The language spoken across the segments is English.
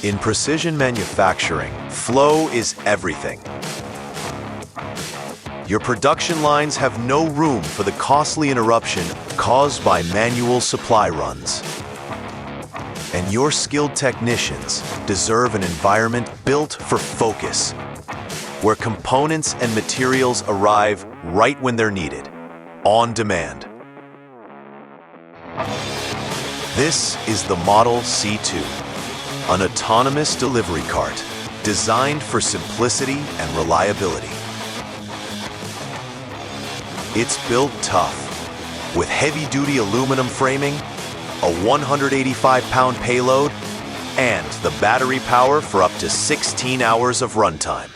In precision manufacturing, flow is everything. Your production lines have no room for the costly interruption caused by manual supply runs. And your skilled technicians deserve an environment built for focus, where components and materials arrive right when they're needed, on demand. This is the Model C2, an autonomous delivery cart designed for simplicity and reliability. It's built tough, with heavy-duty aluminum framing, a 185-pound payload, and the battery power for up to 16 hours of runtime.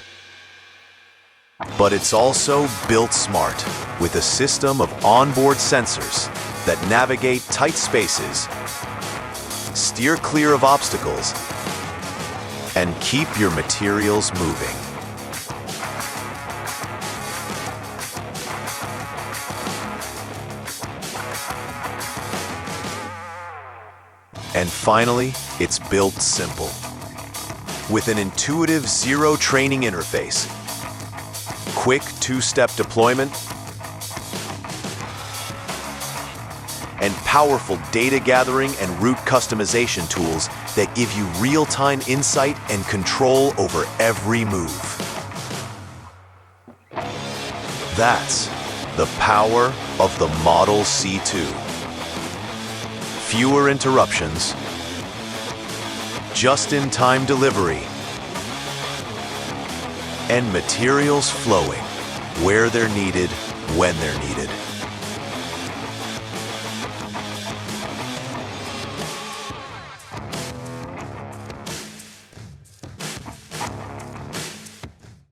But it's also built smart, with a system of onboard sensors that navigate tight spaces, steer clear of obstacles, and keep your materials moving. And finally, it's built simple, with an intuitive zero training interface, quick two-step deployment, and powerful data gathering and route customization tools that give you real-time insight and control over every move. That's the power of the Model C2. Fewer interruptions, just-in-time delivery, and materials flowing where they're needed, when they're needed.